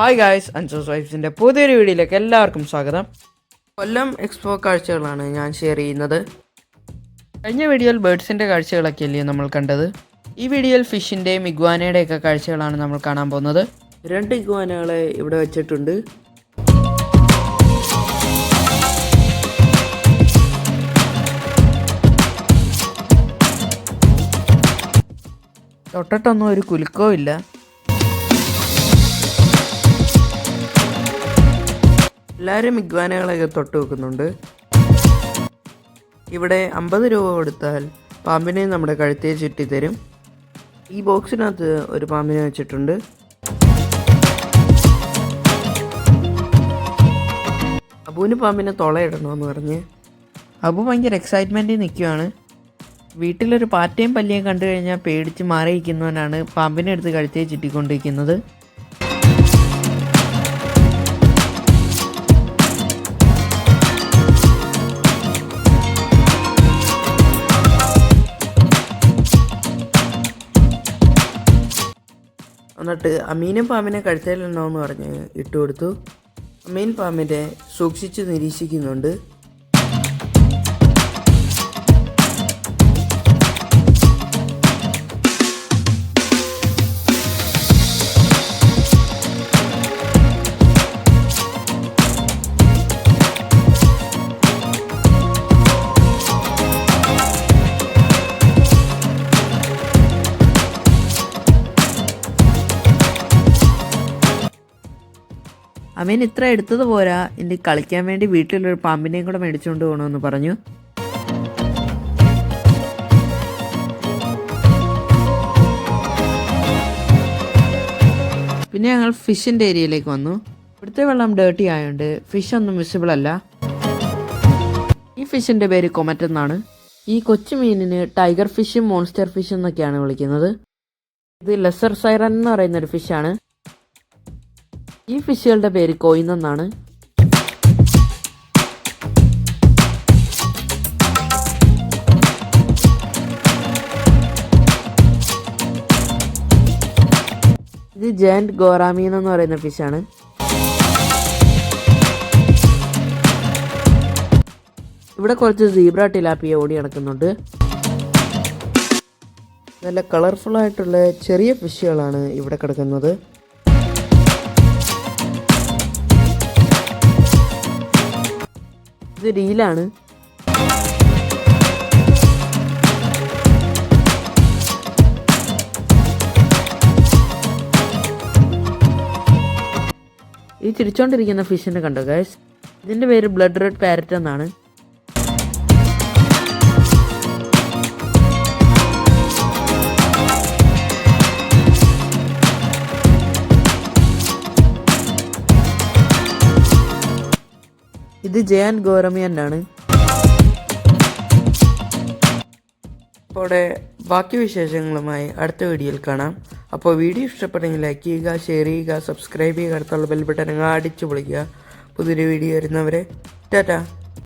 Hi guys, അൻസോസ് വൈബ്സിൻ്റെ പുതിയൊരു വീഡിയോയിലേക്ക് എല്ലാവർക്കും സ്വാഗതം. കൊല്ലം എക്സ്പോ കാഴ്ചകളാണ് ഞാൻ ഷെയർ ചെയ്യുന്നത്. കഴിഞ്ഞ വീഡിയോയിൽ ബേഡ്സിൻ്റെ കാഴ്ചകളൊക്കെ അല്ലേ നമ്മൾ കണ്ടത്. ഈ വീഡിയോയിൽ ഫിഷിൻ്റെയും ഇഗ്വാനയുടെയൊക്കെ കാഴ്ചകളാണ് നമ്മൾ കാണാൻ പോകുന്നത്. 2 ഇഗ്വാനകളെ ഇവിടെ വെച്ചിട്ടുണ്ട്. തൊട്ടിട്ടൊന്നും ഒരു കുലുക്കോ ഇല്ല. എല്ലാവരും ഇഗ്വാനകളൊക്കെ തൊട്ട് വെക്കുന്നുണ്ട്. ഇവിടെ 50 രൂപ കൊടുത്താൽ പാമ്പിനെ നമ്മുടെ കഴുത്തെ ചുറ്റി തരും. ഈ ബോക്സിനകത്ത് ഒരു പാമ്പിനെ വെച്ചിട്ടുണ്ട്. അബുവിന് പാമ്പിനെ തുളയിടണമെന്ന് പറഞ്ഞ് അബു ഭയങ്കര എക്സൈറ്റ്മെൻറ്റിൽ നിൽക്കുകയാണ്. വീട്ടിലൊരു പാറ്റയും പല്ലിയും കണ്ടു കഴിഞ്ഞാൽ പേടിച്ച് മാറിയിരിക്കുന്നവനാണ് പാമ്പിനെ എടുത്ത് കഴുത്തെ ചുറ്റിക്കൊണ്ടിരിക്കുന്നത്. എന്നിട്ട് അമീനും പാമ്പിനെ കഴുത്തേലുണ്ടാവെന്ന് പറഞ്ഞ് ഇട്ടുകൊടുത്തു. അമീൻ പാമ്പിനെ സൂക്ഷിച്ച് നിരീക്ഷിക്കുന്നുണ്ട്. അമീൻ ഇത്ര എടുത്തത് പോരാ, ഇനി കളിക്കാൻ വേണ്ടി വീട്ടിലൊരു പാമ്പിനെയും കൂടെ മേടിച്ചുകൊണ്ട് പോകണമെന്ന് പറഞ്ഞു. പിന്നെ ഞങ്ങൾ ഫിഷിൻ്റെ ഏരിയയിലേക്ക് വന്നു. ഇവിടുത്തെ വെള്ളം ഡേർട്ടി ആയതുകൊണ്ട് ഫിഷ് ഒന്നും വിസിബിൾ അല്ല. ഈ ഫിഷിൻ്റെ പേര് കൊമറ്റ് എന്നാണ്. ഈ കൊച്ചു മീനിന് ടൈഗർ ഫിഷും മോൺസ്റ്റർ ഫിഷ് എന്നൊക്കെയാണ് വിളിക്കുന്നത്. ഇത് ലെസർ സൈറൻ എന്ന് പറയുന്നൊരു ഫിഷാണ്. ഈ ഫിഷുകളുടെ പേര് കോയിൻ എന്നാണ്. ഇത് ജയന്റ് ഗോറാമീൻ എന്ന് പറയുന്ന ഫിഷാണ്. ഇവിടെ കുറച്ച് സീബ്ര ടിലാപ്പിയ ഓടി നടക്കുന്നുണ്ട്. നല്ല കളർഫുൾ ആയിട്ടുള്ള ചെറിയ ഫിഷുകളാണ് ഇവിടെ കിടക്കുന്നത്. ഇത് റീലാണ്. ഈ ചിരിച്ചോണ്ടിരിക്കുന്ന ഫിഷിനെ കണ്ടോ ഗൈസ്? ഇതിന്റെ പേര് ബ്ലഡ് റെഡ് പാരറ്റ് എന്നാണ്. ഇത് ജയന്റ് ഗോറമിയൻ ആണ്. അപ്പോൾ ബാക്കി വിശേഷങ്ങളുമായി അടുത്ത വീഡിയോയിൽ കാണാം. അപ്പോൾ വീഡിയോ ഇഷ്ടപ്പെട്ടെങ്കിൽ ലൈക്ക് ചെയ്യുക, ഷെയർ ചെയ്യുക, സബ്സ്ക്രൈബ് ചെയ്യുക, അടുത്തുള്ള ബെൽ ബട്ടൺ അടിച്ചു പൊളിക്കുക. പുതിയൊരു വീഡിയോ വരുന്നവരെ ടാറ്റാ.